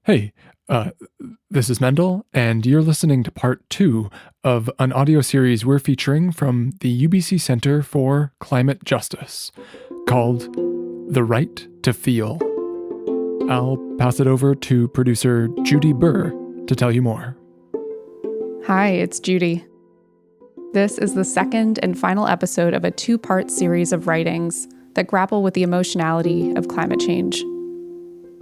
Hey, uh, this is Mendel, and you're listening to part 2 of an audio series we're featuring from the UBC Center for Climate Justice called The Right to Feel. I'll pass it over to producer Judy Burr to tell you more. Hi, it's Judy. This is the second and final episode of a two-part series of writings that grapple with the emotionality of climate change.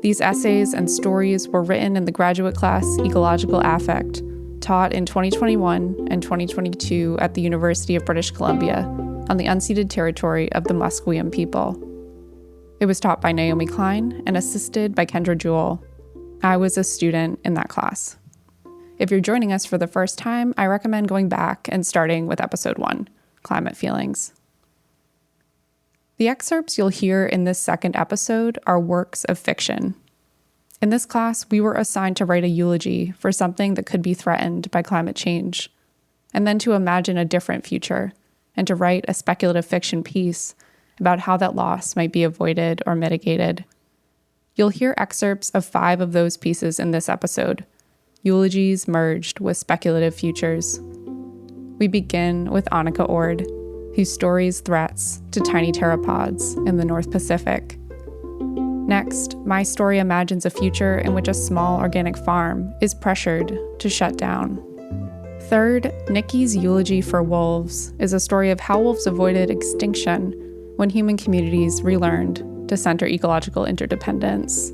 These essays and stories were written in the graduate class Ecological Affect, taught in 2021 and 2022 at the University of British Columbia on the unceded territory of the Musqueam people. It was taught by Naomi Klein and assisted by Kendra Jewell. I was a student in that class. If you're joining us for the first time, I recommend going back and starting with episode 1, Climate Feelings. The excerpts you'll hear in this second episode are works of fiction. In this class, we were assigned to write a eulogy for something that could be threatened by climate change, and then to imagine a different future, and to write a speculative fiction piece about how that loss might be avoided or mitigated. You'll hear excerpts of 5 of those pieces in this episode, eulogies merged with speculative futures. We begin with Annika Ord, whose stories threats to tiny pteropods in the North Pacific. Next, my story imagines a future in which a small organic farm is pressured to shut down. Third, Niki's eulogy for wolves is a story of how wolves avoided extinction when human communities relearned to center ecological interdependence.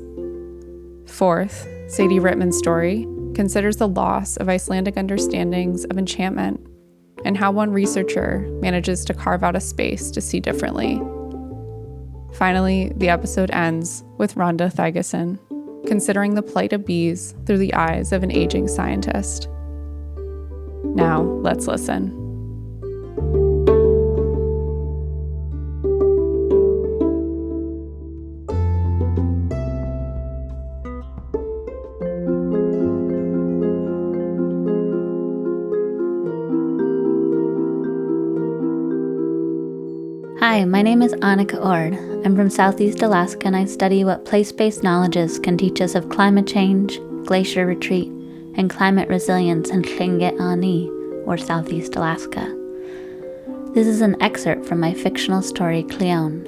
Fourth, Sadie Rittman's story considers the loss of Icelandic understandings of enchantment and how one researcher manages to carve out a space to see differently. Finally, the episode ends with Rhonda Thygesen considering the plight of bees through the eyes of an aging scientist. Now, let's listen. Hi, my name is Annika Ord. I'm from Southeast Alaska and I study what place-based knowledges can teach us of climate change, glacier retreat, and climate resilience in Clione, or Southeast Alaska. This is an excerpt from my fictional story Clione.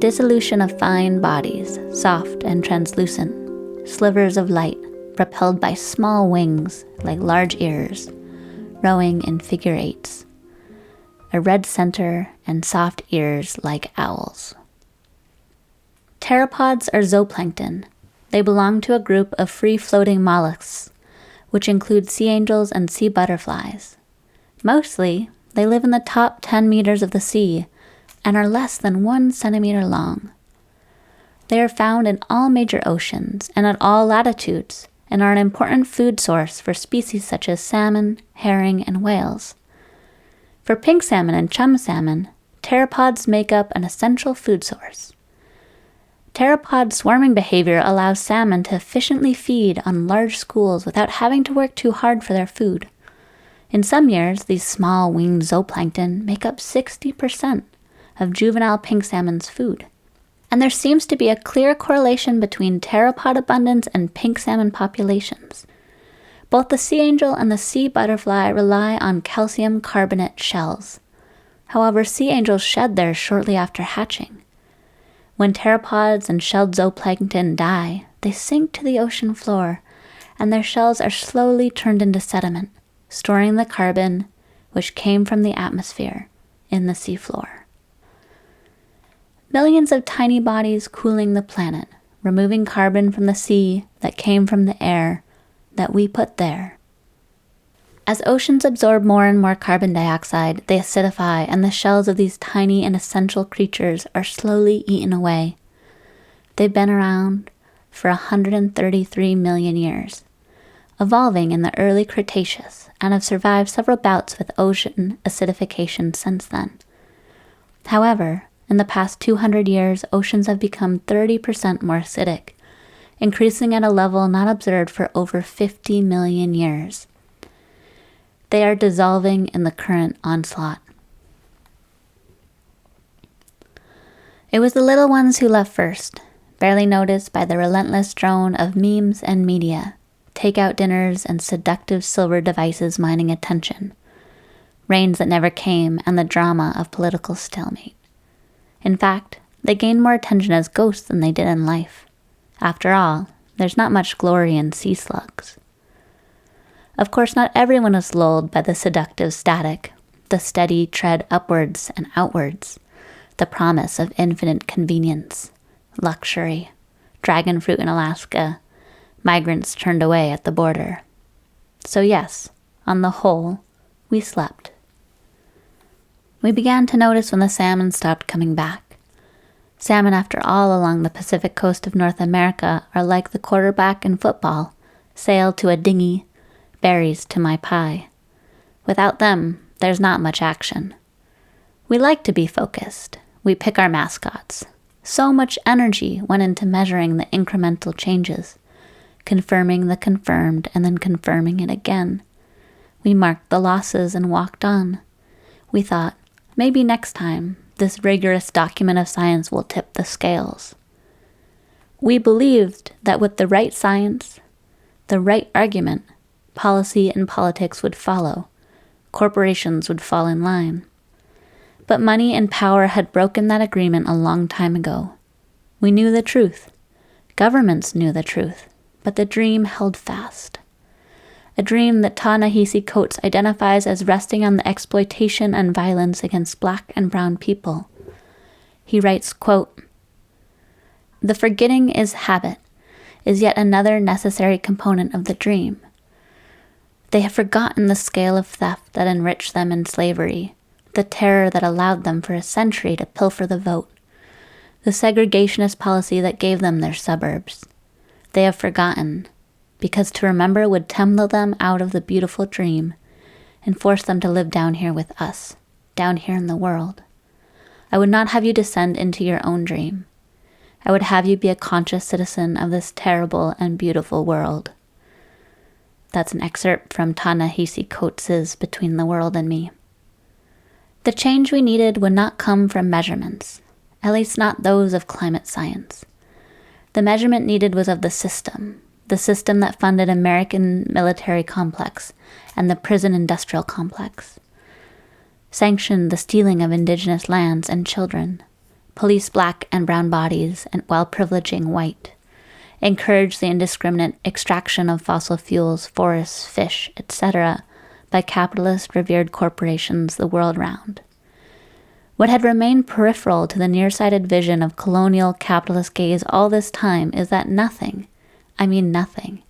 Dissolution of fine bodies, soft and translucent, slivers of light, propelled by small wings like large ears, rowing in figure eights. A red center, and soft ears like owls. Pteropods are zooplankton. They belong to a group of free-floating mollusks, which include sea angels and sea butterflies. Mostly, they live in the top 10 meters of the sea and are less than 1 centimeter long. They are found in all major oceans and at all latitudes and are an important food source for species such as salmon, herring, and whales. For pink salmon and chum salmon, pteropods make up an essential food source. Pteropod swarming behavior allows salmon to efficiently feed on large schools without having to work too hard for their food. In some years, these small winged zooplankton make up 60% of juvenile pink salmon's food. And there seems to be a clear correlation between pteropod abundance and pink salmon populations. Both the sea angel and the sea butterfly rely on calcium carbonate shells. However, sea angels shed theirs shortly after hatching. When pteropods and shelled zooplankton die, they sink to the ocean floor, and their shells are slowly turned into sediment, storing the carbon, which came from the atmosphere, in the seafloor. Millions of tiny bodies cooling the planet, removing carbon from the sea that came from the air, that we put there. As oceans absorb more and more carbon dioxide, they acidify, and the shells of these tiny and essential creatures are slowly eaten away. They've been around for 133 million years, evolving in the early Cretaceous, and have survived several bouts with ocean acidification since then. However, in the past 200 years, oceans have become 30% more acidic, increasing at a level not observed for over 50 million years. They are dissolving in the current onslaught. It was the little ones who left first, barely noticed by the relentless drone of memes and media, takeout dinners and seductive silver devices mining attention, rains that never came, and the drama of political stalemate. In fact, they gained more attention as ghosts than they did in life. After all, there's not much glory in sea slugs. Of course, not everyone was lulled by the seductive static, the steady tread upwards and outwards, the promise of infinite convenience, luxury, dragon fruit in Alaska, migrants turned away at the border. So yes, on the whole, we slept. We began to notice when the salmon stopped coming back. Salmon, after all, along the Pacific coast of North America are like the quarterback in football, sail to a dinghy, berries to my pie. Without them, there's not much action. We like to be focused. We pick our mascots. So much energy went into measuring the incremental changes, confirming the confirmed and then confirming it again. We marked the losses and walked on. We thought, maybe next time, this rigorous document of science will tip the scales. We believed that with the right science, the right argument, policy and politics would follow. Corporations would fall in line. But money and power had broken that agreement a long time ago. We knew the truth. Governments knew the truth, but the dream held fast. A dream that Ta-Nehisi Coates identifies as resting on the exploitation and violence against Black and brown people. He writes, quote, "The forgetting is habit, is yet another necessary component of the dream. They have forgotten the scale of theft that enriched them in slavery, the terror that allowed them for a century to pilfer the vote, the segregationist policy that gave them their suburbs. They have forgotten, because to remember would tumble them out of the beautiful dream and force them to live down here with us, down here in the world. I would not have you descend into your own dream. I would have you be a conscious citizen of this terrible and beautiful world." That's an excerpt from Ta-Nehisi Coates' Between the World and Me. The change we needed would not come from measurements, at least not those of climate science. The measurement needed was of the system that funded American military complex and the prison industrial complex, sanctioned the stealing of indigenous lands and children, policed Black and brown bodies and while privileging white, encouraged the indiscriminate extraction of fossil fuels, forests, fish, etc. by capitalist revered corporations the world round. What had remained peripheral to the nearsighted vision of colonial capitalist gaze all this time is that nothing, I mean nothing,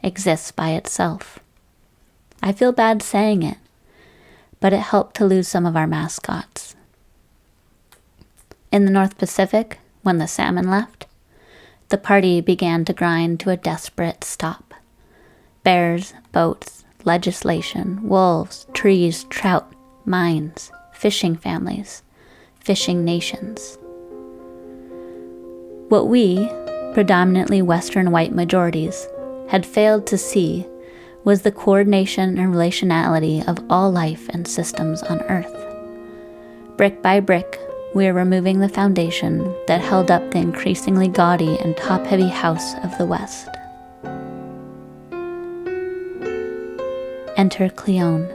exists by itself. I feel bad saying it, but it helped to lose some of our mascots. In the North Pacific, when the salmon left, the party began to grind to a desperate stop. Bears, boats, legislation, wolves, trees, trout, mines, fishing families, fishing nations. What we, predominantly Western white majorities, had failed to see was the coordination and relationality of all life and systems on Earth. Brick by brick, we are removing the foundation that held up the increasingly gaudy and top-heavy house of the West. Enter Clione.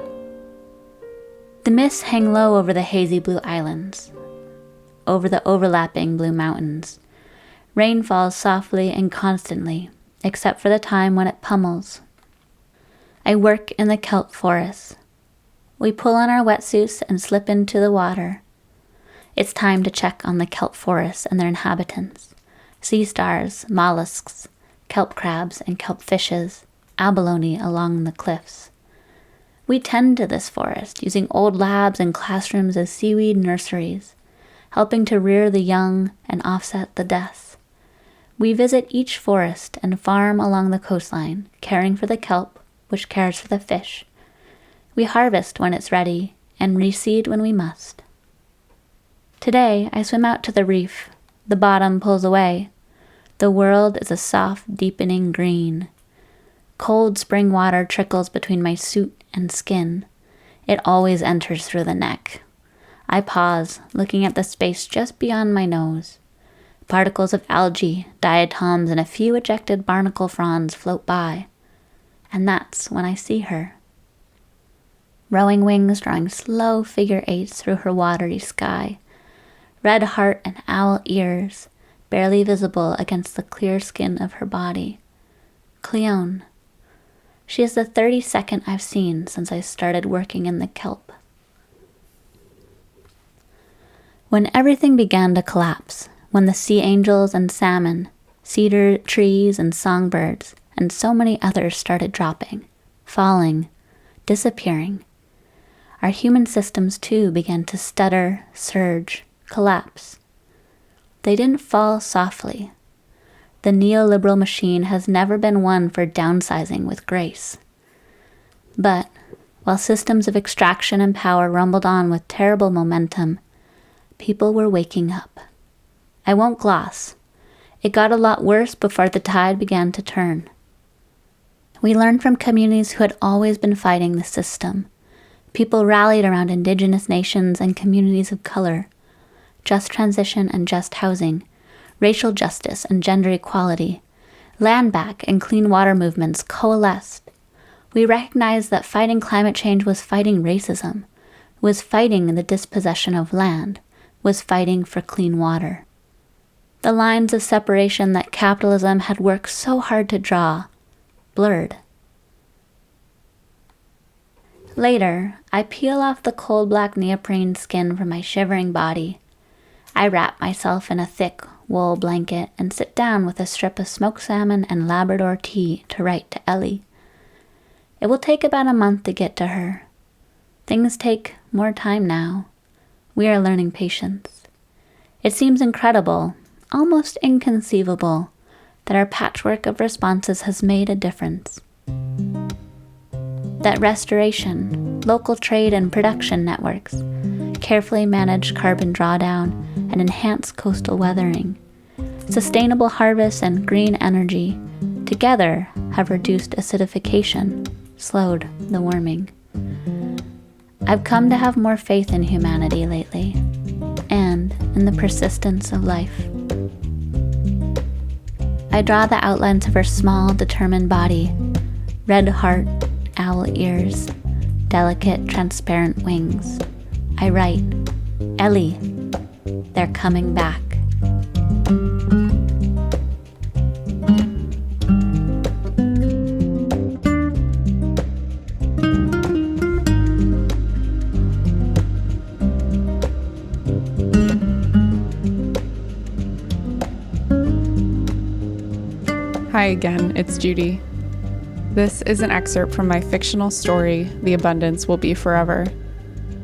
The mists hang low over the hazy blue islands, over the overlapping blue mountains. Rain falls softly and constantly, except for the time when it pummels. I work in the kelp forests. We pull on our wetsuits and slip into the water. It's time to check on the kelp forests and their inhabitants, sea stars, mollusks, kelp crabs and kelp fishes, abalone along the cliffs. We tend to this forest, using old labs and classrooms as seaweed nurseries, helping to rear the young and offset the deaths. We visit each forest and farm along the coastline, caring for the kelp, which cares for the fish. We harvest when it's ready and reseed when we must. Today, I swim out to the reef. The bottom pulls away. The world is a soft, deepening green. Cold spring water trickles between my suit and skin. It always enters through the neck. I pause, looking at the space just beyond my nose. Particles of algae, diatoms, and a few ejected barnacle fronds float by. And that's when I see her. Rowing wings drawing slow figure eights through her watery sky. Red heart and owl ears, barely visible against the clear skin of her body. Clione. She is the 32nd I've seen since I started working in the kelp. When everything began to collapse, when the sea angels and salmon, cedar trees and songbirds, and so many others started dropping, falling, disappearing, our human systems too began to stutter, surge, collapse. They didn't fall softly. The neoliberal machine has never been one for downsizing with grace. But while systems of extraction and power rumbled on with terrible momentum, people were waking up. I won't gloss. It got a lot worse before the tide began to turn. We learned from communities who had always been fighting the system. People rallied around indigenous nations and communities of color, just transition and just housing, racial justice and gender equality, land back and clean water movements coalesced. We recognized that fighting climate change was fighting racism, was fighting the dispossession of land, was fighting for clean water. The lines of separation that capitalism had worked so hard to draw blurred. Later, I peel off the cold black neoprene skin from my shivering body. I wrap myself in a thick wool blanket and sit down with a strip of smoked salmon and Labrador tea to write to Ellie. It will take about a month to get to her. Things take more time now. We are learning patience. It seems incredible, almost inconceivable, that our patchwork of responses has made a difference. That restoration, local trade and production networks, carefully managed carbon drawdown and enhanced coastal weathering, sustainable harvests and green energy together have reduced acidification, slowed the warming. I've come to have more faith in humanity lately, and in the persistence of life. I draw the outlines of her small, determined body, red heart, owl ears, delicate, transparent wings. I write, Ellie, they're coming back. Hi again, it's Judy. This is an excerpt from my fictional story, The Abundance Will Be Forever.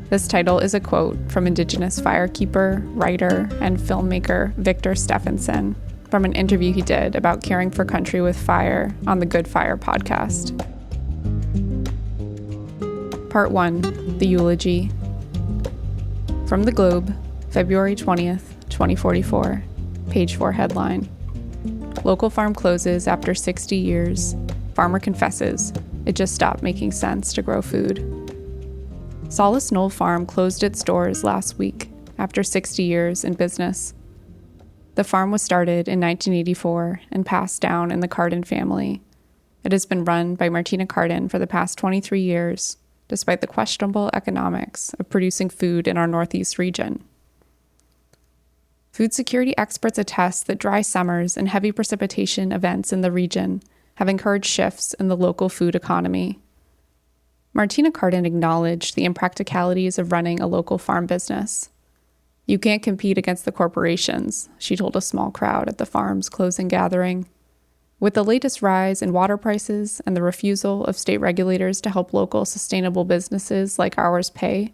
This title is a quote from Indigenous firekeeper, writer, and filmmaker Victor Steffensen from an interview he did about caring for country with fire on the Good Fire podcast. Part 1, The Eulogy. From the Globe, February 20th, 2044, page 4 headline. Local farm closes after 60 years. Farmer confesses it just stopped making sense to grow food. Solace Knoll Farm closed its doors last week after 60 years in business. The farm was started in 1984 and passed down in the Carden family. It has been run by Martina Carden for the past 23 years, despite the questionable economics of producing food in our Northeast region. Food security experts attest that dry summers and heavy precipitation events in the region have encouraged shifts in the local food economy. Martina Carden acknowledged the impracticalities of running a local farm business. You can't compete against the corporations, she told a small crowd at the farm's closing gathering. With the latest rise in water prices and the refusal of state regulators to help local sustainable businesses like ours pay,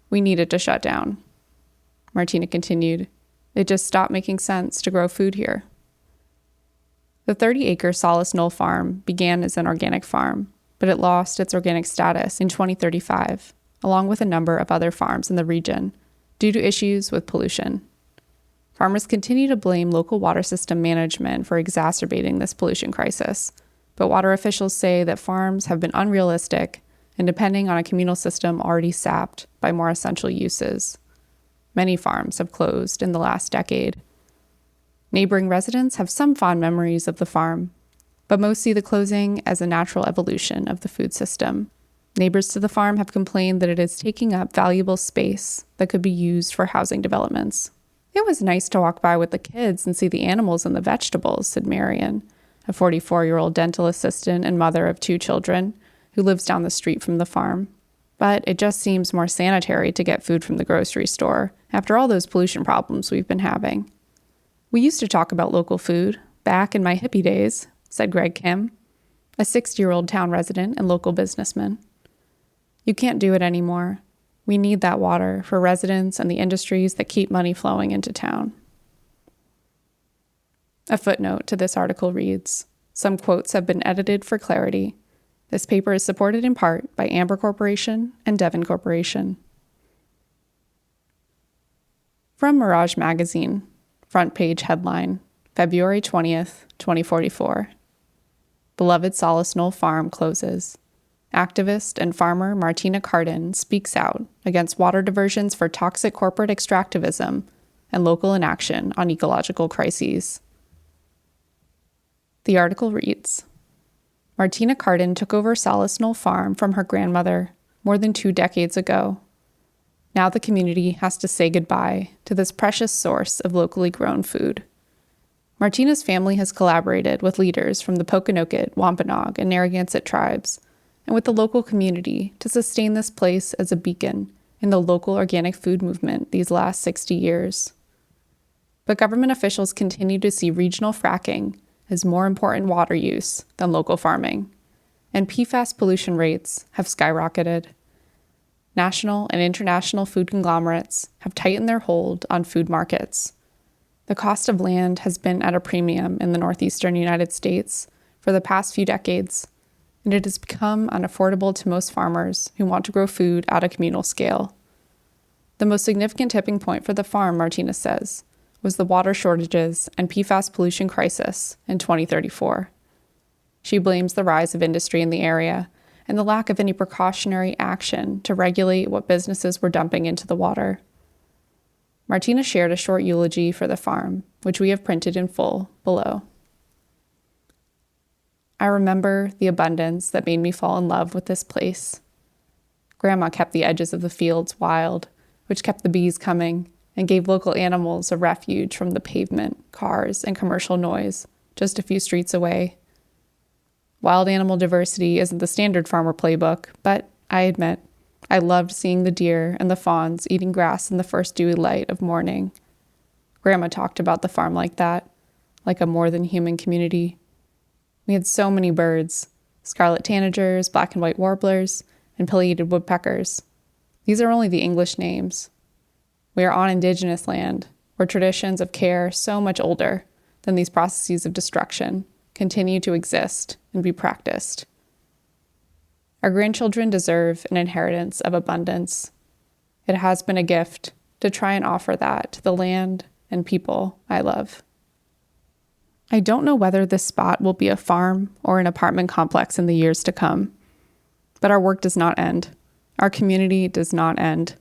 we needed to shut down. Martina continued, it just stopped making sense to grow food here. The 30-acre Solace Knoll farm began as an organic farm, but it lost its organic status in 2035, along with a number of other farms in the region, due to issues with pollution. Farmers continue to blame local water system management for exacerbating this pollution crisis, but water officials say that farms have been unrealistic and depending on a communal system already sapped by more essential uses. Many farms have closed in the last decade. Neighboring residents have some fond memories of the farm, but most see the closing as a natural evolution of the food system. Neighbors to the farm have complained that it is taking up valuable space that could be used for housing developments. It was nice to walk by with the kids and see the animals and the vegetables, said Marion, a 44-year-old dental assistant and mother of 2 children who lives down the street from the farm. But it just seems more sanitary to get food from the grocery store after all those pollution problems we've been having. We used to talk about local food back in my hippie days, said Greg Kim, a 60-year-old town resident and local businessman. You can't do it anymore. We need that water for residents and the industries that keep money flowing into town. A footnote to this article reads, some quotes have been edited for clarity. This paper is supported in part by Amber Corporation and Devon Corporation. From Mirage Magazine, front page headline, February 20th, 2044. Beloved Solace Knoll Farm closes. Activist and farmer Martina Cardin speaks out against water diversions for toxic corporate extractivism and local inaction on ecological crises. The article reads, Martina Cardin took over Solace Knoll Farm from her grandmother more than 2 decades ago. Now the community has to say goodbye to this precious source of locally grown food. Martina's family has collaborated with leaders from the Pokanoket, Wampanoag, and Narragansett tribes, and with the local community to sustain this place as a beacon in the local organic food movement these last 60 years. But government officials continue to see regional fracking as more important water use than local farming, and PFAS pollution rates have skyrocketed. National and international food conglomerates have tightened their hold on food markets. The cost of land has been at a premium in the northeastern United States for the past few decades, and it has become unaffordable to most farmers who want to grow food at a communal scale. The most significant tipping point for the farm, Martina says, was the water shortages and PFAS pollution crisis in 2034. She blames the rise of industry in the area and the lack of any precautionary action to regulate what businesses were dumping into the water. Martina shared a short eulogy for the farm, which we have printed in full below. I remember the abundance that made me fall in love with this place. Grandma kept the edges of the fields wild, which kept the bees coming and gave local animals a refuge from the pavement, cars, and commercial noise just a few streets away. Wild animal diversity isn't the standard farmer playbook, but I admit, I loved seeing the deer and the fawns eating grass in the first dewy light of morning. Grandma talked about the farm like that, like a more than human community. We had so many birds, scarlet tanagers, black and white warblers, and pileated woodpeckers. These are only the English names. We are on indigenous land, where traditions of care so much older than these processes of destruction continue to exist and be practiced. Our grandchildren deserve an inheritance of abundance. It has been a gift to try and offer that to the land and people I love. I don't know whether this spot will be a farm or an apartment complex in the years to come, but our work does not end. Our community does not end.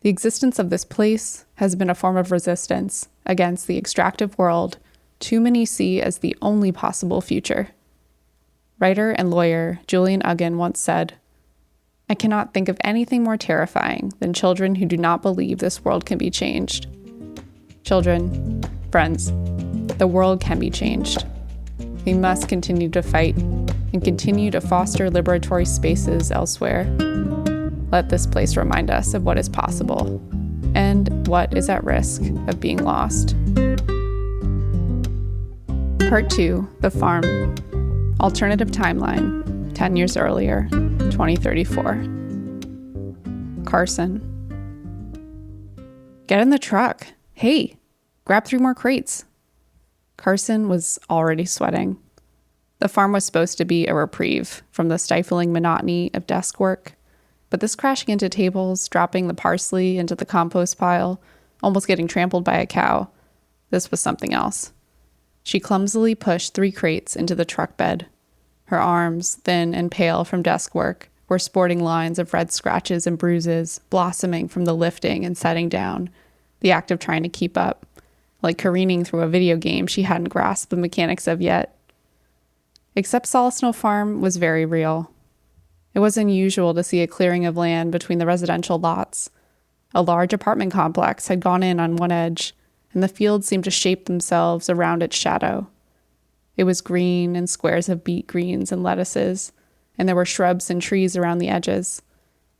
The existence of this place has been a form of resistance against the extractive world too many see as the only possible future. Writer and lawyer Julian Uggen once said, "I cannot think of anything more terrifying than children who do not believe this world can be changed." Children, friends, the world can be changed. We must continue to fight and continue to foster liberatory spaces elsewhere. Let this place remind us of what is possible and what is at risk of being lost. Part 2, The Farm. Alternative timeline, 10 years earlier, 2034. Carson. Get in the truck. Hey, grab 3 more crates. Carson was already sweating. The farm was supposed to be a reprieve from the stifling monotony of desk work, but this crashing into tables, dropping the parsley into the compost pile, almost getting trampled by a cow, this was something else. She clumsily pushed 3 crates into the truck bed. Her arms, thin and pale from desk work, were sporting lines of red scratches and bruises blossoming from the lifting and setting down, the act of trying to keep up, like careening through a video game she hadn't grasped the mechanics of yet. Except Snow Farm was very real. It was unusual to see a clearing of land between the residential lots. A large apartment complex had gone in on one edge, and the fields seemed to shape themselves around its shadow. It was green in squares of beet greens and lettuces, and there were shrubs and trees around the edges.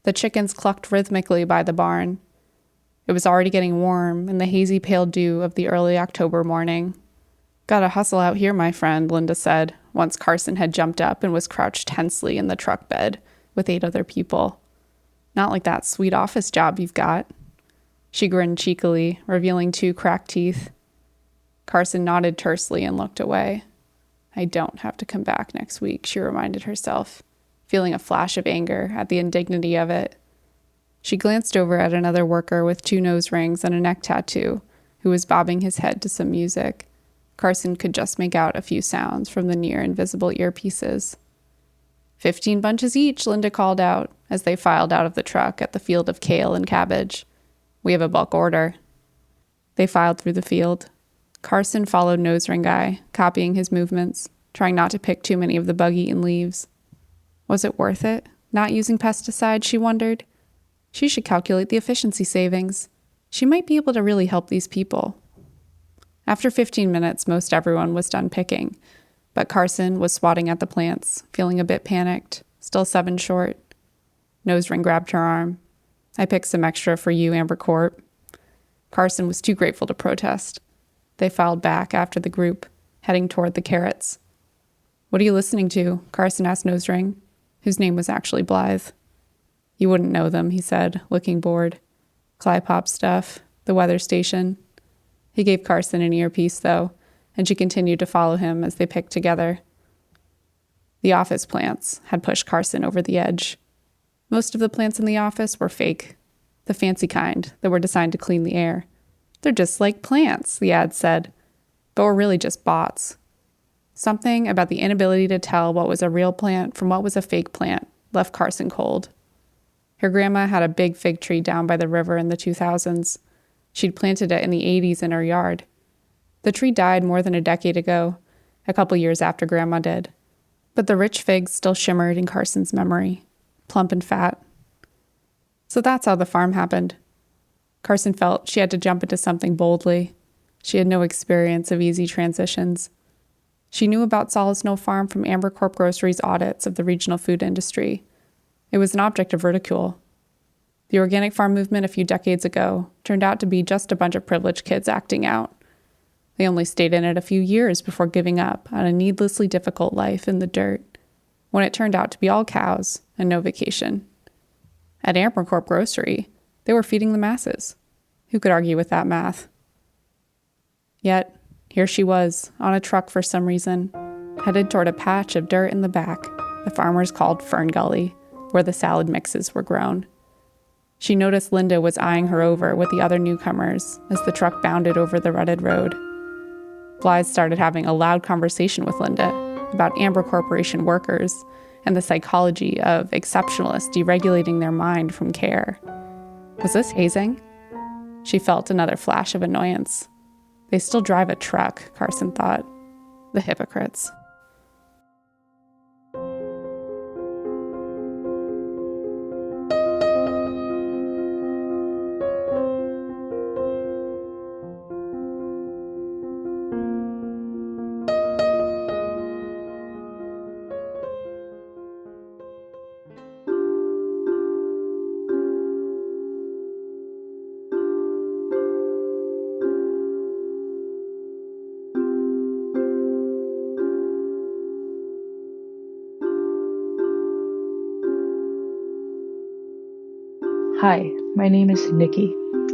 The chickens clucked rhythmically by the barn. It was already getting warm in the hazy pale dew of the early October morning. "Gotta hustle out here, my friend," Linda said, once Carson had jumped up and was crouched tensely in the truck bed with 8 other people. "Not like that sweet office job you've got." She grinned cheekily, revealing 2 cracked teeth. Carson nodded tersely and looked away. "I don't have to come back next week," she reminded herself, feeling a flash of anger at the indignity of it. She glanced over at another worker with 2 nose rings and a neck tattoo, who was bobbing his head to some music. Carson could just make out a few sounds from the near invisible earpieces. 15 bunches each," Linda called out as they filed out of the truck at the field of kale and cabbage. "We have a bulk order." They filed through the field. Carson followed Nose Ring Guy, copying his movements, trying not to pick too many of the bug-eaten leaves. Was it worth it, not using pesticides, she wondered? She should calculate the efficiency savings. She might be able to really help these people. After 15 minutes, most everyone was done picking, but Carson was swatting at the plants, feeling a bit panicked, still 7 short. Nose Ring grabbed her arm. "I picked some extra for you, Amber Corp." Carson was too grateful to protest. They filed back after the group, heading toward the carrots. "What are you listening to?" Carson asked Nose Ring, whose name was actually Blythe. "You wouldn't know them," he said, looking bored. "Clypop stuff, the weather station." He gave Carson an earpiece, though, and she continued to follow him as they picked together. The office plants had pushed Carson over the edge. Most of the plants in the office were fake, the fancy kind that were designed to clean the air. "They're just like plants," the ad said, but were really just bots. Something about the inability to tell what was a real plant from what was a fake plant left Carson cold. Her grandma had a big fig tree down by the river in the 2000s. She'd planted it in the 80s in her yard. The tree died more than a decade ago, a couple years after Grandma did. But the rich figs still shimmered in Carson's memory, plump and fat. So that's how the farm happened. Carson felt she had to jump into something boldly. She had no experience of easy transitions. She knew about Snow Farm from Amber Corp Groceries' audits of the regional food industry. It was an object of ridicule. The organic farm movement a few decades ago turned out to be just a bunch of privileged kids acting out. They only stayed in it a few years before giving up on a needlessly difficult life in the dirt, when it turned out to be all cows and no vacation. At Amber Corp Grocery, they were feeding the masses. Who could argue with that math? Yet, here she was, on a truck for some reason, headed toward a patch of dirt in the back the farmers called Fern Gully, where the salad mixes were grown. She noticed Linda was eyeing her over with the other newcomers as the truck bounded over the rutted road. Blythe started having a loud conversation with Linda about Amber Corporation workers and the psychology of exceptionalists deregulating their mind from care. Was this hazing? She felt another flash of annoyance. They still drive a truck, Carson thought. The hypocrites. Hi, my name is Niki.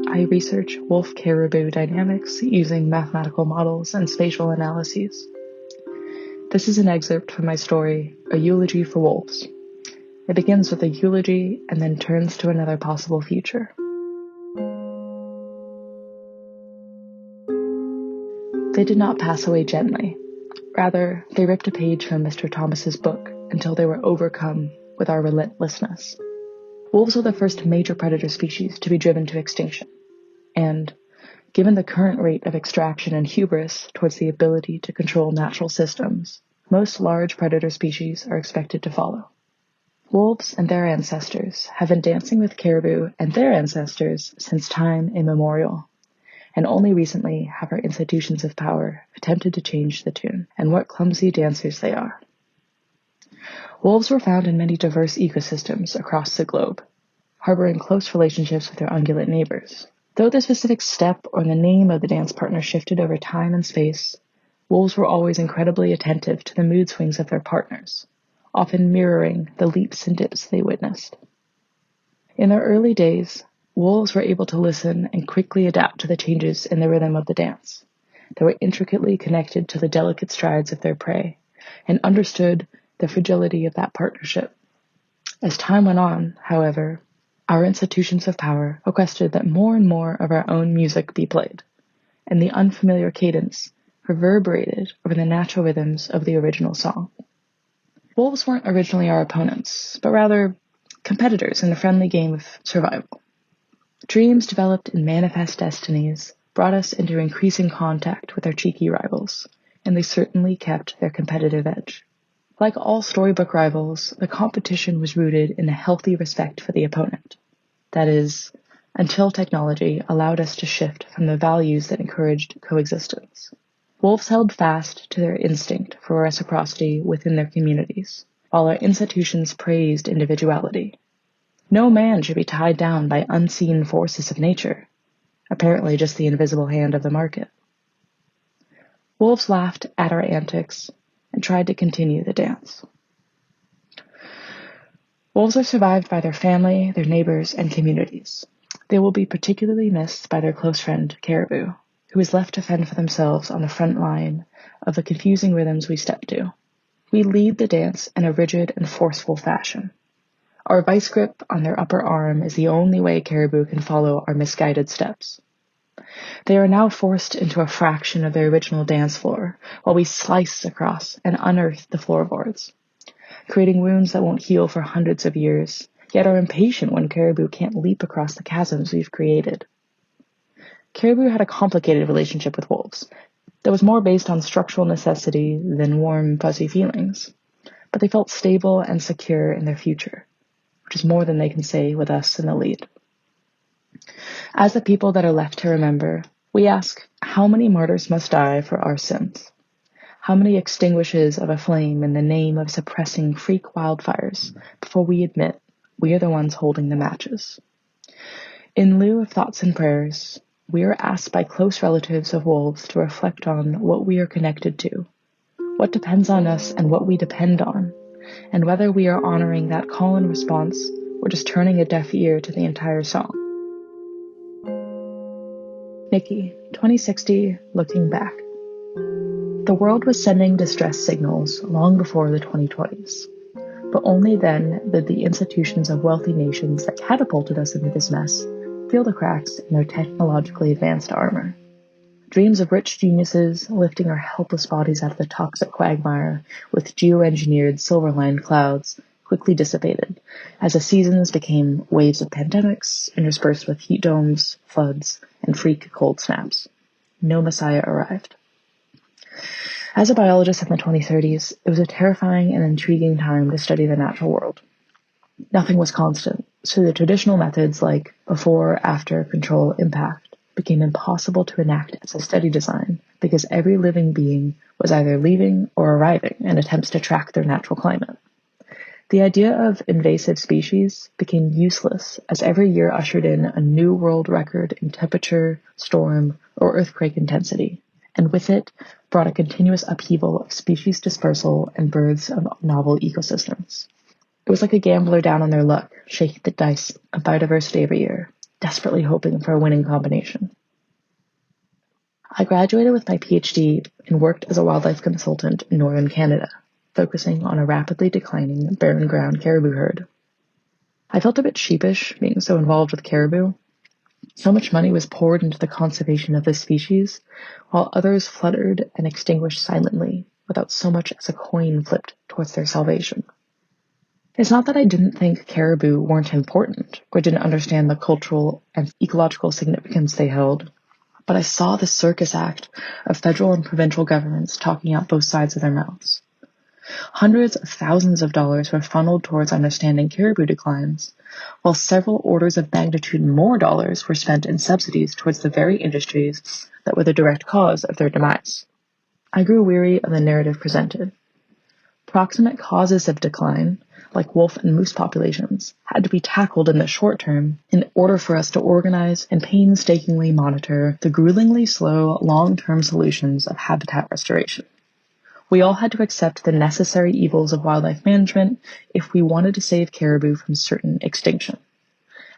I research wolf-caribou dynamics using mathematical models and spatial analyses. This is an excerpt from my story, A Eulogy for Wolves. It begins with a eulogy and then turns to another possible future. They did not pass away gently. Rather, they ripped a page from Mr. Thomas's book until they were overcome with our relentlessness. Wolves were the first major predator species to be driven to extinction, and Given the current rate of extraction and hubris towards the ability to control natural systems, most large predator species are expected to follow. Wolves and their ancestors have been dancing with caribou and their ancestors since time immemorial, and only recently have our institutions of power attempted to change the tune, and what clumsy dancers they are. Wolves were found in many diverse ecosystems across the globe, harboring close relationships with their ungulate neighbors. Though the specific step or the name of the dance partner shifted over time and space, wolves were always incredibly attentive to the mood swings of their partners, often mirroring the leaps and dips they witnessed. In their early days, wolves were able to listen and quickly adapt to the changes in the rhythm of the dance. They were intricately connected to the delicate strides of their prey and understood the fragility of that partnership. As time went on, however, our institutions of power requested that more and more of our own music be played, and the unfamiliar cadence reverberated over the natural rhythms of the original song. Wolves weren't originally our opponents, but rather competitors in the friendly game of survival. Dreams developed in manifest destinies brought us into increasing contact with our cheeky rivals, and they certainly kept their competitive edge. Like all storybook rivals, the competition was rooted in a healthy respect for the opponent. That is, until technology allowed us to shift from the values that encouraged coexistence. Wolves held fast to their instinct for reciprocity within their communities, while our institutions praised individuality. No man should be tied down by unseen forces of nature, apparently just the invisible hand of the market. Wolves laughed at our antics and tried to continue the dance. Wolves are survived by their family, their neighbors, and communities. They will be particularly missed by their close friend, caribou, who is left to fend for themselves on the front line of the confusing rhythms we step to. We lead the dance in a rigid and forceful fashion. Our vice grip on their upper arm is the only way caribou can follow our misguided steps. They are now forced into a fraction of their original dance floor, while we slice across and unearth the floorboards, creating wounds that won't heal for hundreds of years, yet are impatient when caribou can't leap across the chasms we've created. Caribou had a complicated relationship with wolves that was more based on structural necessity than warm, fuzzy feelings, but they felt stable and secure in their future, which is more than they can say with us in the lead. As the people that are left to remember, we ask, how many martyrs must die for our sins? How many extinguishes of a flame in the name of suppressing freak wildfires before we admit we are the ones holding the matches? In lieu of thoughts and prayers, we are asked by close relatives of wolves to reflect on what we are connected to, what depends on us and what we depend on, and whether we are honoring that call and response or just turning a deaf ear to the entire song. Niki, 2060, looking back. The world was sending distress signals long before the 2020s, but only then did the institutions of wealthy nations that catapulted us into this mess feel the cracks in their technologically advanced armor. Dreams of rich geniuses lifting our helpless bodies out of the toxic quagmire with geoengineered silver-lined clouds quickly dissipated as the seasons became waves of pandemics interspersed with heat domes, floods, and freak cold snaps. No Messiah arrived. As a biologist in the 2030s, it was a terrifying and intriguing time to study the natural world. Nothing was constant, so the traditional methods like before, after, control, impact became impossible to enact as a study design because every living being was either leaving or arriving in attempts to track their natural climate. The idea of invasive species became useless as every year ushered in a new world record in temperature, storm, or earthquake intensity, and with it brought a continuous upheaval of species dispersal and births of novel ecosystems. It was like a gambler down on their luck, shaking the dice of biodiversity every year, desperately hoping for a winning combination. I graduated with my PhD and worked as a wildlife consultant in northern Canada, focusing on a rapidly declining barren ground caribou herd. I felt a bit sheepish being so involved with caribou. So much money was poured into the conservation of this species, while others fluttered and extinguished silently without so much as a coin flipped towards their salvation. It's not that I didn't think caribou weren't important or didn't understand the cultural and ecological significance they held. but I saw the circus act of federal and provincial governments talking out both sides of their mouths. Hundreds of thousands of dollars were funneled towards understanding caribou declines, while several orders of magnitude more dollars were spent in subsidies towards the very industries that were the direct cause of their demise. I grew weary of the narrative presented. Proximate causes of decline, like wolf and moose populations, had to be tackled in the short term in order for us to organize and painstakingly monitor the gruelingly slow, long-term solutions of habitat restoration. We all had to accept the necessary evils of wildlife management if we wanted to save caribou from certain extinction.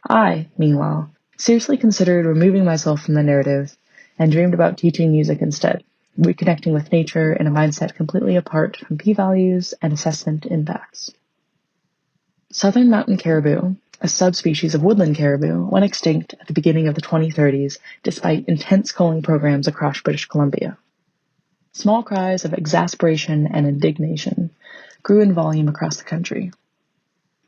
I, meanwhile, seriously considered removing myself from the narrative and dreamed about teaching music instead, reconnecting with nature in a mindset completely apart from p-values and assessment impacts. Southern mountain caribou, a subspecies of woodland caribou, went extinct at the beginning of the 2030s despite intense culling programs across British Columbia. Small cries of exasperation and indignation grew in volume across the country.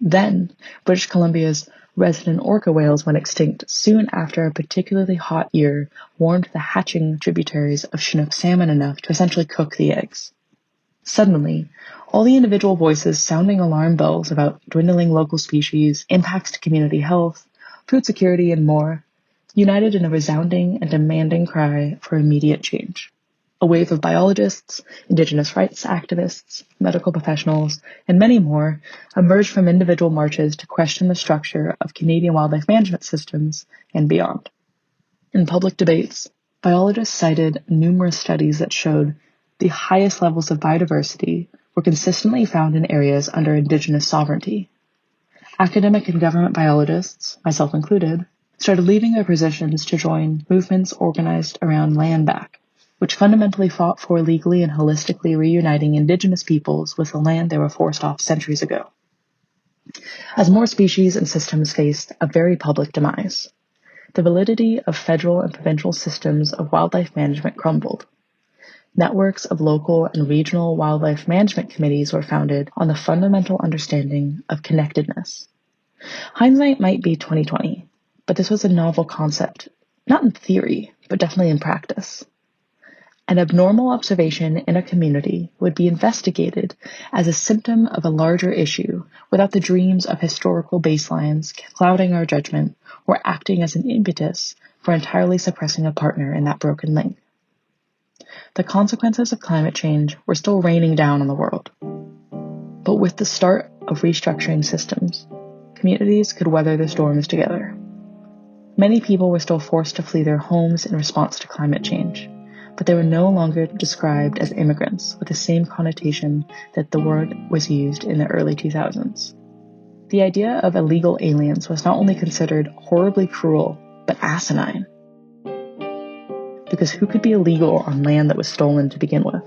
Then, British Columbia's resident orca whales went extinct soon after a particularly hot year warmed the hatching tributaries of Chinook salmon enough to essentially cook the eggs. Suddenly, all the individual voices sounding alarm bells about dwindling local species, impacts to community health, food security, and more, united in a resounding and demanding cry for immediate change. A wave of biologists, Indigenous rights activists, medical professionals, and many more emerged from individual marches to question the structure of Canadian wildlife management systems and beyond. In public debates, biologists cited numerous studies that showed the highest levels of biodiversity were consistently found in areas under Indigenous sovereignty. Academic and government biologists, myself included, started leaving their positions to join movements organized around Land Back, which fundamentally fought for legally and holistically reuniting Indigenous peoples with the land they were forced off centuries ago. As more species and systems faced a very public demise, the validity of federal and provincial systems of wildlife management crumbled. Networks of local and regional wildlife management committees were founded on the fundamental understanding of connectedness. Hindsight might be 2020, but this was a novel concept, not in theory, but definitely in practice. An abnormal observation in a community would be investigated as a symptom of a larger issue without the dreams of historical baselines clouding our judgment or acting as an impetus for entirely suppressing a partner in that broken link. The consequences of climate change were still raining down on the world. But with the start of restructuring systems, communities could weather the storms together. Many people were still forced to flee their homes in response to climate change, but they were no longer described as immigrants with the same connotation that the word was used in the early 2000s. The idea of illegal aliens was not only considered horribly cruel, but asinine. Because who could be illegal on land that was stolen to begin with?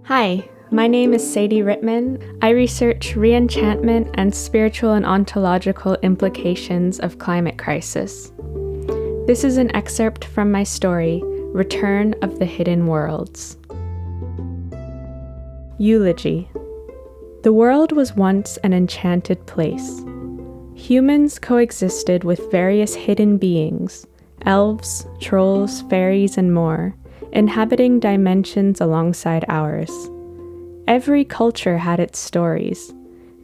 Hi, my name is Sadie Rittman. I research reenchantment and spiritual and ontological implications of climate crisis. This is an excerpt from my story, Return of the Hidden Worlds. Eulogy. The world was once an enchanted place. Humans coexisted with various hidden beings, elves, trolls, fairies, and more, inhabiting dimensions alongside ours. Every culture had its stories.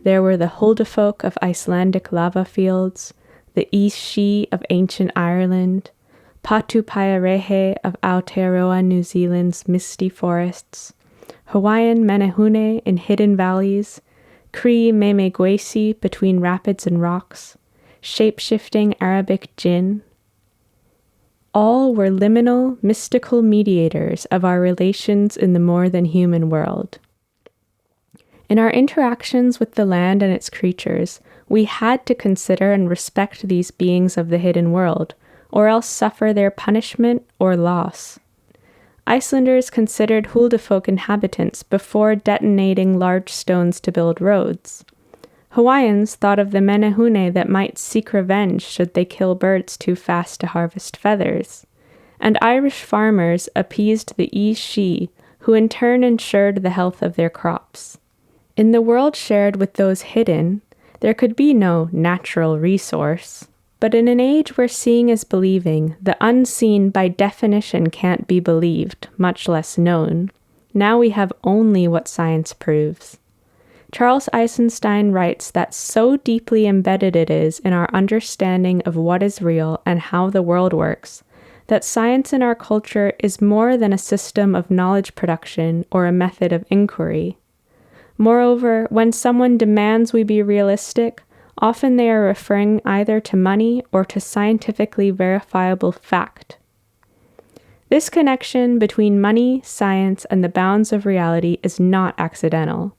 There were the Huldafolk of Icelandic lava fields, the Ishi of ancient Ireland, Patupaerehe of Aotearoa, New Zealand's misty forests, Hawaiian Menehune in hidden valleys, Cree Memegwesi between rapids and rocks, shape-shifting Arabic jinn. All were liminal, mystical mediators of our relations in the more than human world. In our interactions with the land and its creatures, we had to consider and respect these beings of the hidden world, or else suffer their punishment or loss. Icelanders considered Huldufolk inhabitants before detonating large stones to build roads. Hawaiians thought of the menehune that might seek revenge should they kill birds too fast to harvest feathers. And Irish farmers appeased the Ishi, who in turn ensured the health of their crops. In the world shared with those hidden, there could be no natural resource. But in an age where seeing is believing, the unseen by definition can't be believed, much less known. Now we have only what science proves. Charles Eisenstein writes that so deeply embedded it is in our understanding of what is real and how the world works, that science in our culture is more than a system of knowledge production or a method of inquiry. Moreover, when someone demands we be realistic, often they are referring either to money or to scientifically verifiable fact. This connection between money, science, and the bounds of reality is not accidental.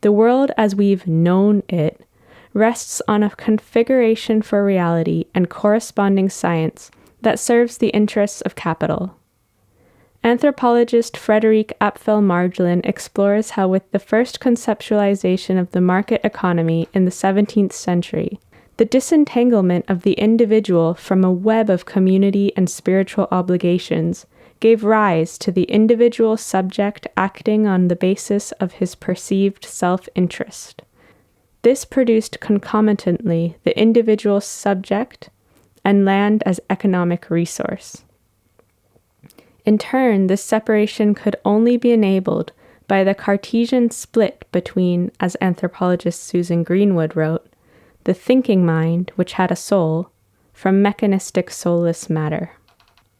The world as we've known it rests on a configuration for reality and corresponding science that serves the interests of capital. Anthropologist Frederic Apfel-Marjolin explores how with the first conceptualization of the market economy in the 17th century, the disentanglement of the individual from a web of community and spiritual obligations gave rise to the individual subject acting on the basis of his perceived self-interest. This produced concomitantly the individual subject and land as economic resource. In turn, this separation could only be enabled by the Cartesian split between, as anthropologist Susan Greenwood wrote, the thinking mind, which had a soul, from mechanistic soulless matter.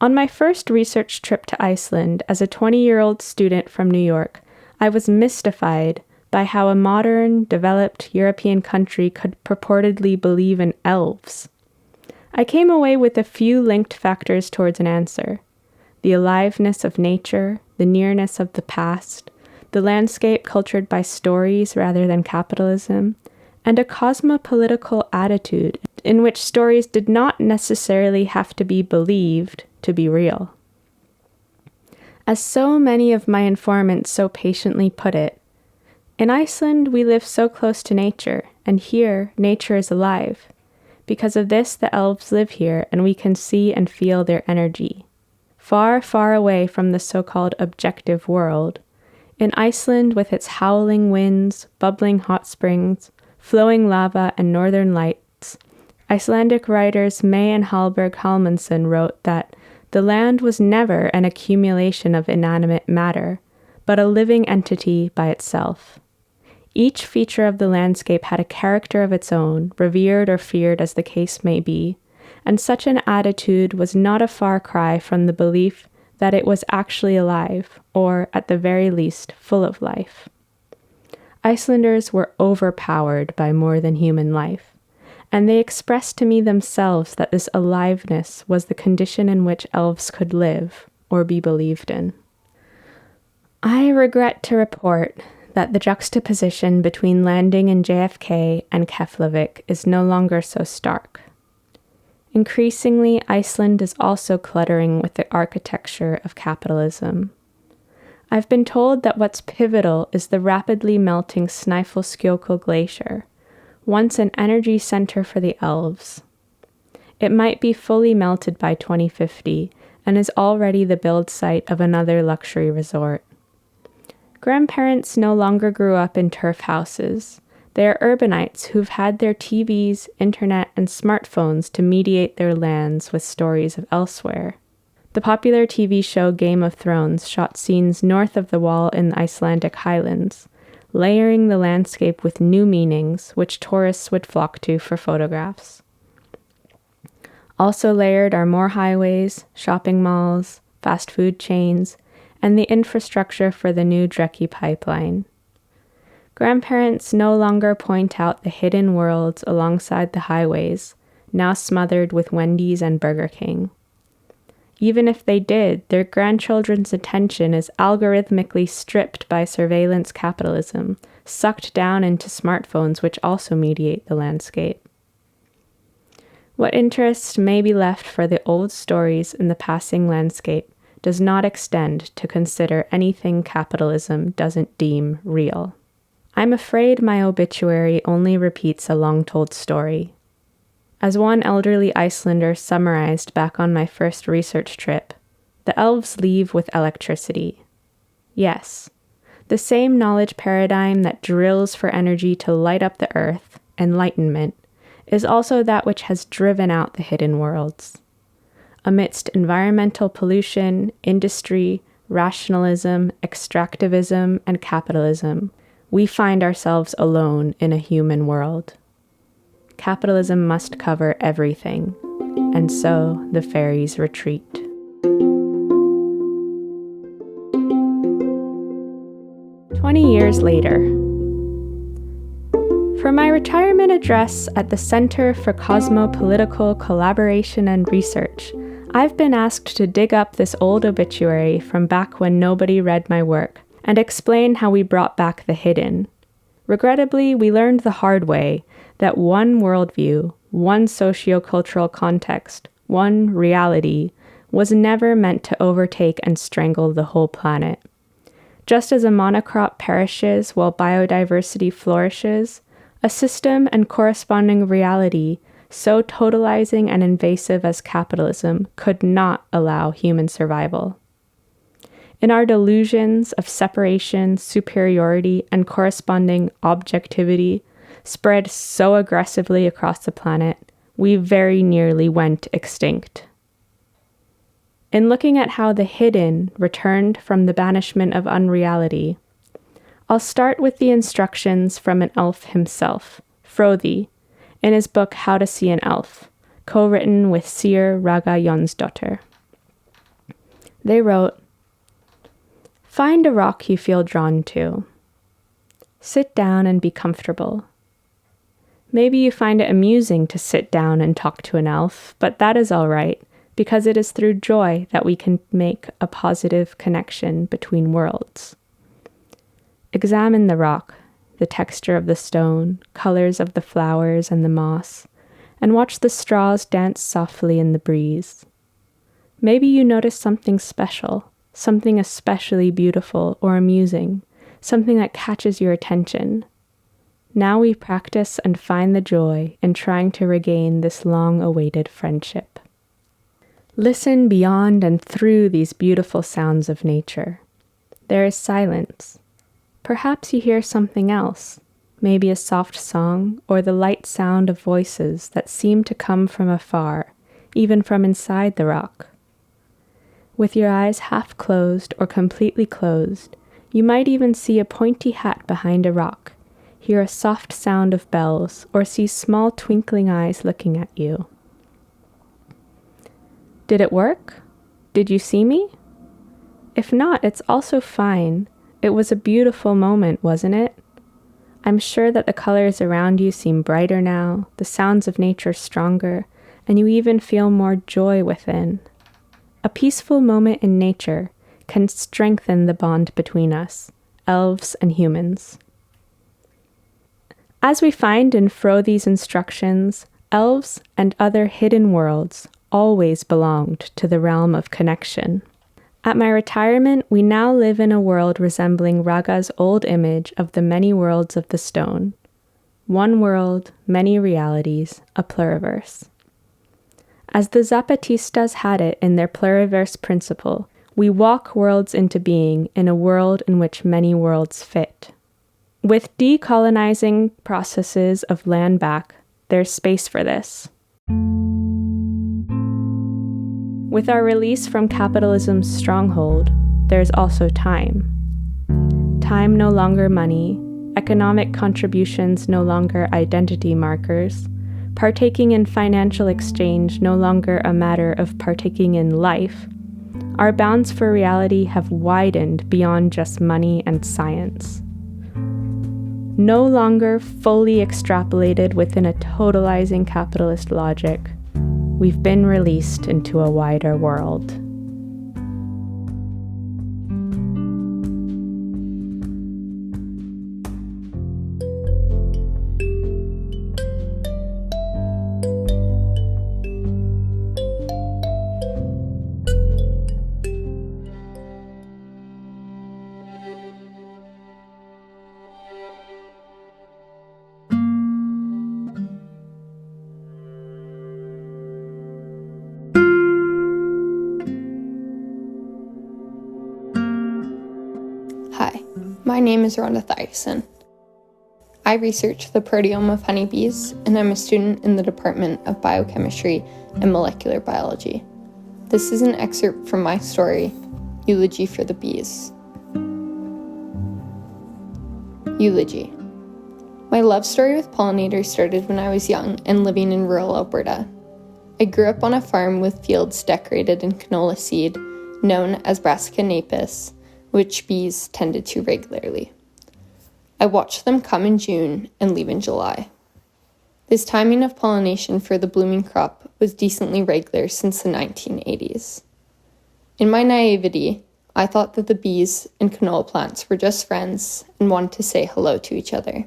On my first research trip to Iceland as a 20-year-old student from New York, I was mystified by how a modern, developed European country could purportedly believe in elves. I came away with a few linked factors towards an answer: the aliveness of nature, the nearness of the past, the landscape cultured by stories rather than capitalism, and a cosmopolitical attitude in which stories did not necessarily have to be believed to be real. As so many of my informants so patiently put it, in Iceland we live so close to nature, and here nature is alive. Because of this, the elves live here, and we can see and feel their energy. Far, far away from the so-called objective world, in Iceland with its howling winds, bubbling hot springs, flowing lava, and northern lights, Icelandic writers May and Hallberg Hallmundsson wrote that the land was never an accumulation of inanimate matter, but a living entity by itself. Each feature of the landscape had a character of its own, revered or feared as the case may be, and such an attitude was not a far cry from the belief that it was actually alive, or, at the very least, full of life. Icelanders were overpowered by more than human life, and they expressed to me themselves that this aliveness was the condition in which elves could live, or be believed in. I regret to report that the juxtaposition between landing in JFK and Keflavik is no longer so stark. Increasingly, Iceland is also cluttering with the architecture of capitalism. I've been told that what's pivotal is the rapidly melting Sḵwx Glacier, once an energy center for the elves. It might be fully melted by 2050 and is already the build site of another luxury resort. Grandparents no longer grew up in turf houses. They are urbanites who've had their TVs, internet, and smartphones to mediate their lands with stories of elsewhere. The popular TV show Game of Thrones shot scenes north of the wall in the Icelandic highlands, layering the landscape with new meanings which tourists would flock to for photographs. Also layered are more highways, shopping malls, fast food chains, and the infrastructure for the new Dreki pipeline. Grandparents no longer point out the hidden worlds alongside the highways, now smothered with Wendy's and Burger King. Even if they did, their grandchildren's attention is algorithmically stripped by surveillance capitalism, sucked down into smartphones which also mediate the landscape. What interest may be left for the old stories in the passing landscape does not extend to consider anything capitalism doesn't deem real. I'm afraid my obituary only repeats a long-told story. As one elderly Icelander summarized back on my first research trip, the elves leave with electricity. Yes, the same knowledge paradigm that drills for energy to light up the earth, enlightenment, is also that which has driven out the hidden worlds. Amidst environmental pollution, industry, rationalism, extractivism, and capitalism, we find ourselves alone in a human world. Capitalism must cover everything, and so the fairies retreat. "20 years later. For my retirement address at the Center for Cosmopolitical Collaboration and Research, I've been asked to dig up this old obituary from back when nobody read my work and explain how we brought back the hidden. Regrettably, we learned the hard way that one worldview, one sociocultural context, one reality was never meant to overtake and strangle the whole planet. Just as a monocrop perishes while biodiversity flourishes, a system and corresponding reality so totalizing and invasive as capitalism could not allow human survival. In our delusions of separation, superiority, and corresponding objectivity spread so aggressively across the planet, we very nearly went extinct. In looking at how the hidden returned from the banishment of unreality, I'll start with the instructions from an elf himself, Frothy, in his book How to See an Elf, co-written with seer Raga Jonsdottir. They wrote, "Find a rock you feel drawn to. Sit down and be comfortable. Maybe you find it amusing to sit down and talk to an elf, but that is all right, because it is through joy that we can make a positive connection between worlds. Examine the rock, the texture of the stone, colors of the flowers and the moss, and watch the straws dance softly in the breeze. Maybe you notice something special, something especially beautiful or amusing, something that catches your attention. Now we practice and find the joy in trying to regain this long-awaited friendship. Listen beyond and through these beautiful sounds of nature. There is silence. Perhaps you hear something else, maybe a soft song or the light sound of voices that seem to come from afar, even from inside the rock. With your eyes half closed or completely closed, you might even see a pointy hat behind a rock, hear a soft sound of bells, or see small twinkling eyes looking at you. Did it work? Did you see me? If not, it's also fine. It was a beautiful moment, wasn't it? I'm sure that the colors around you seem brighter now, the sounds of nature stronger, and you even feel more joy within. A peaceful moment in nature can strengthen the bond between us, elves and humans. As we find in Frothy's instructions, elves and other hidden worlds always belonged to the realm of connection. At my retirement, we now live in a world resembling Raga's old image of the many worlds of the stone. One world, many realities, a pluriverse. As the Zapatistas had it in their pluriverse principle, we walk worlds into being in a world in which many worlds fit. With decolonizing processes of land back, there's space for this. With our release from capitalism's stronghold, there's also time. Time no longer money, economic contributions no longer identity markers, partaking in financial exchange no longer a matter of partaking in life. Our bounds for reality have widened beyond just money and science. No longer fully extrapolated within a totalizing capitalist logic, we've been released into a wider world. My name is Rhonda Thygesen. I research the proteome of honeybees, and I'm a student in the Department of Biochemistry and Molecular Biology. This is an excerpt from my story, Eulogy for the Bees. Eulogy. My love story with pollinators started when I was young and living in rural Alberta. I grew up on a farm with fields decorated in canola seed, known as Brassica napus, which bees tended to regularly. I watched them come in June and leave in July. This timing of pollination for the blooming crop was decently regular since the 1980s. In my naivety, I thought that the bees and canola plants were just friends and wanted to say hello to each other.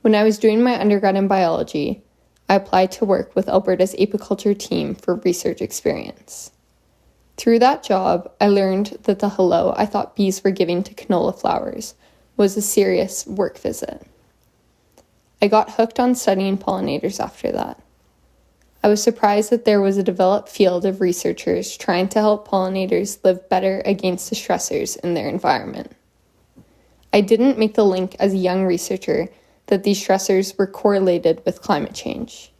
When I was doing my undergrad in biology, I applied to work with Alberta's apiculture team for research experience. Through that job, I learned that the hello I thought bees were giving to canola flowers was a serious work visit. I got hooked on studying pollinators after that. I was surprised that there was a developed field of researchers trying to help pollinators live better against the stressors in their environment. I didn't make the link as a young researcher that these stressors were correlated with climate change,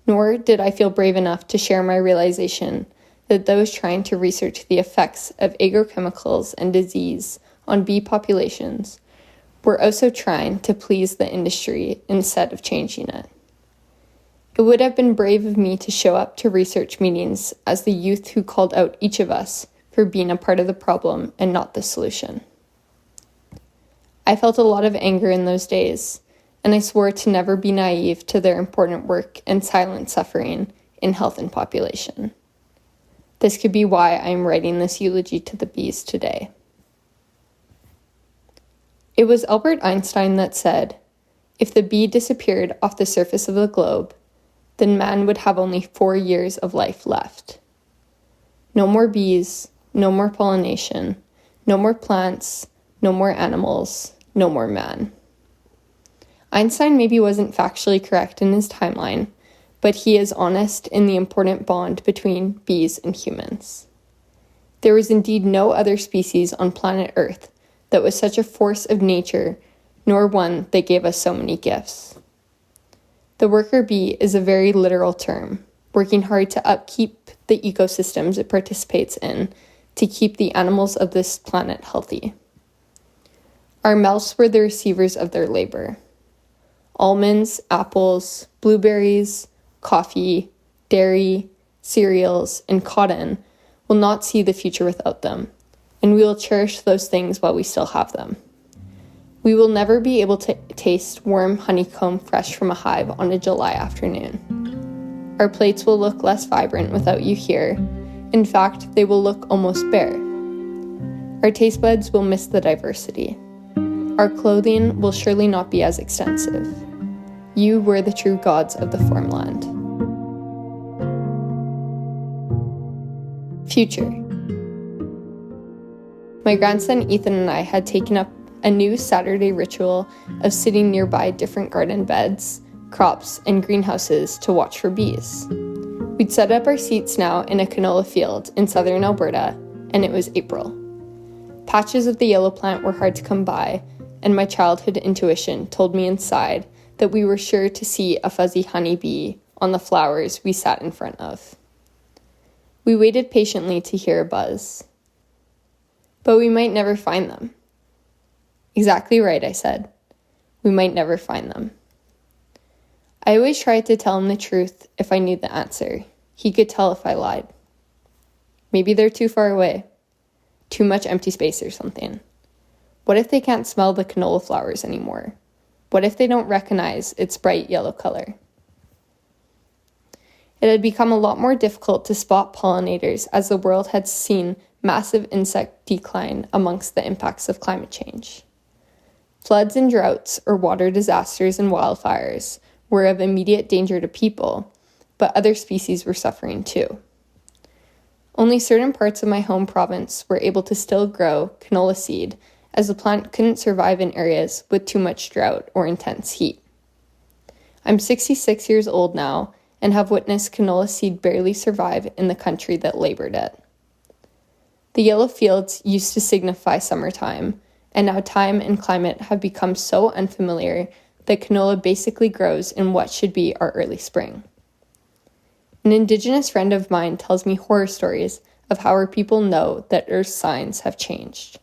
nor did I feel brave enough to share my realization that those trying to research the effects of agrochemicals and disease on bee populations were also trying to please the industry instead of changing it. It would have been brave of me to show up to research meetings as the youth who called out each of us for being a part of the problem and not the solution. I felt a lot of anger in those days, and I swore to never be naive to their important work and silent suffering in health and population. This could be why I am writing this eulogy to the bees today. It was Albert Einstein that said, "If the bee disappeared off the surface of the globe, then man would have only 4 years of life left. No more bees, no more pollination, no more plants, no more animals, no more man." Einstein maybe wasn't factually correct in his timeline, but he is honest in the important bond between bees and humans. There was indeed no other species on planet Earth that was such a force of nature, nor one that gave us so many gifts. The worker bee is a very literal term, working hard to upkeep the ecosystems it participates in to keep the animals of this planet healthy. Our mouths were the receivers of their labor. Almonds, apples, blueberries, coffee, dairy, cereals, and cotton will not see the future without them, and we will cherish those things while we still have them. We will never be able to taste warm honeycomb fresh from a hive on a July afternoon. Our plates will look less vibrant without you here. In fact, they will look almost bare. Our taste buds will miss the diversity. Our clothing will surely not be as extensive. You were the true gods of the farmland. Future. My grandson Ethan and I had taken up a new Saturday ritual of sitting nearby different garden beds, crops, and greenhouses to watch for bees. We'd set up our seats now in a canola field in southern Alberta, and it was April. Patches of the yellow plant were hard to come by, and my childhood intuition told me inside that we were sure to see a fuzzy honeybee on the flowers we sat in front of. We waited patiently to hear a buzz. But we might never find them. Exactly right, I said. We might never find them. I always tried to tell him the truth if I knew the answer. He could tell if I lied. Maybe they're too far away. Too much empty space or something. What if they can't smell the canola flowers anymore? What if they don't recognize its bright yellow color? It had become a lot more difficult to spot pollinators as the world had seen massive insect decline amongst the impacts of climate change. Floods and droughts, or water disasters and wildfires, were of immediate danger to people, but other species were suffering too. Only certain parts of my home province were able to still grow canola seed, as the plant couldn't survive in areas with too much drought or intense heat. I'm 66 years old now and have witnessed canola seed barely survive in the country that labored it. The yellow fields used to signify summertime, and now time and climate have become so unfamiliar that canola basically grows in what should be our early spring. An Indigenous friend of mine tells me horror stories of how our people know that Earth's signs have changed.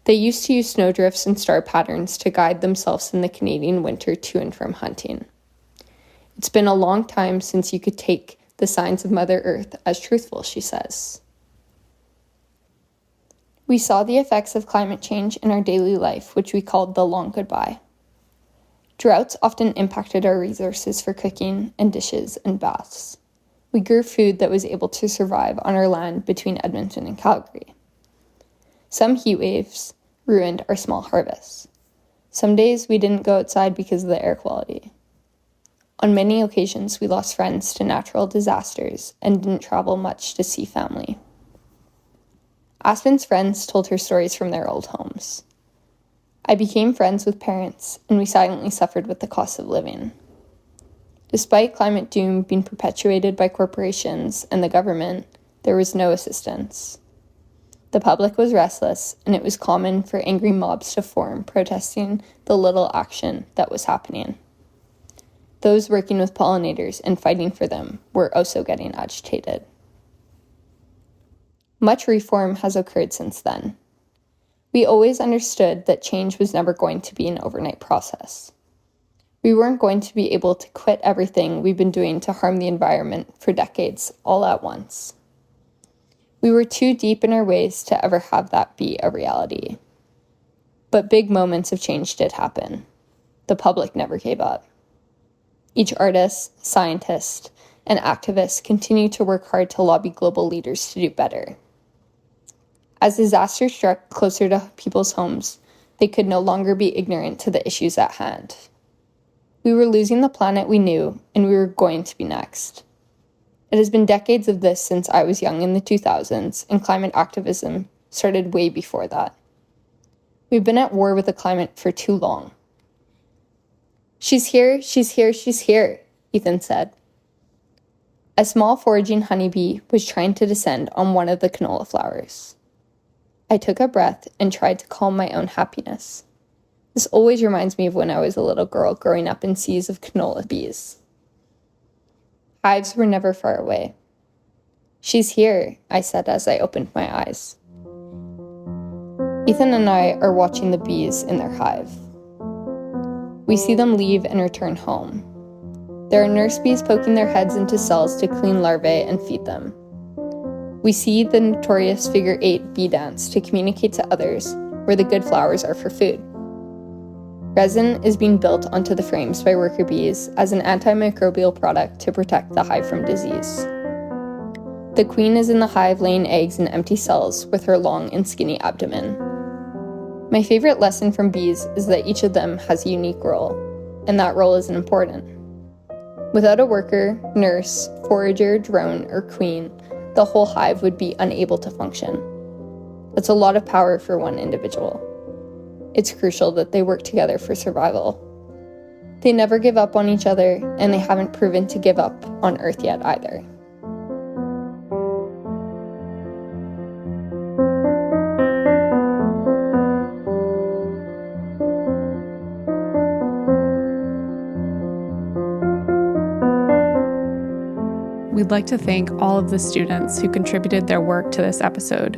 They used to use snowdrifts and star patterns to guide themselves in the Canadian winter to and from hunting. It's been a long time since you could take the signs of Mother Earth as truthful, she says. We saw the effects of climate change in our daily life, which we called the long goodbye. Droughts often impacted our resources for cooking and dishes and baths. We grew food that was able to survive on our land between Edmonton and Calgary. Some heat waves ruined our small harvests. Some days we didn't go outside because of the air quality. On many occasions, we lost friends to natural disasters and didn't travel much to see family. Aspen's friends told her stories from their old homes. I became friends with parents, and we silently suffered with the cost of living. Despite climate doom being perpetuated by corporations and the government, there was no assistance. The public was restless, and it was common for angry mobs to form, protesting the little action that was happening. Those working with pollinators and fighting for them were also getting agitated. Much reform has occurred since then. We always understood that change was never going to be an overnight process. We weren't going to be able to quit everything we've been doing to harm the environment for decades all at once. We were too deep in our ways to ever have that be a reality. But big moments of change did happen. The public never gave up. Each artist, scientist, and activist continued to work hard to lobby global leaders to do better. As disaster struck closer to people's homes, they could no longer be ignorant to the issues at hand. We were losing the planet we knew, and we were going to be next. It has been decades of this since I was young in the 2000s, and climate activism started way before that. We've been at war with the climate for too long. She's here, she's here, she's here, Ethan said. A small foraging honeybee was trying to descend on one of the canola flowers. I took a breath and tried to calm my own happiness. This always reminds me of when I was a little girl growing up in seas of canola bees. Hives were never far away. She's here, I said as I opened my eyes. Ethan and I are watching the bees in their hive. We see them leave and return home. There are nurse bees poking their heads into cells to clean larvae and feed them. We see the notorious figure 8 bee dance to communicate to others where the good flowers are for food. Resin is being built onto the frames by worker bees as an antimicrobial product to protect the hive from disease. The queen is in the hive laying eggs in empty cells with her long and skinny abdomen. My favorite lesson from bees is that each of them has a unique role, and that role isn't important. Without a worker, nurse, forager, drone, or queen, the whole hive would be unable to function. That's a lot of power for one individual. It's crucial that they work together for survival. They never give up on each other, and they haven't proven to give up on Earth yet either. We'd like to thank all of the students who contributed their work to this episode,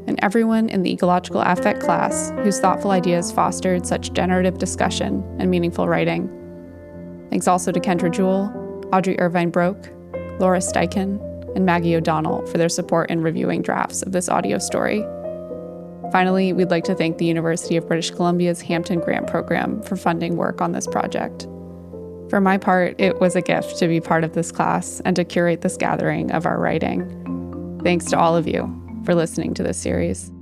and everyone in the Ecological Affect class whose thoughtful ideas fostered such generative discussion and meaningful writing. Thanks also to Kendra Jewell, Audrey Irvine Broke, Laura Steichen, and Maggie O'Donnell for their support in reviewing drafts of this audio story. Finally, we'd like to thank the University of British Columbia's Hampton Grant Program for funding work on this project. For my part, it was a gift to be part of this class and to curate this gathering of our writing. Thanks to all of you for listening to this series.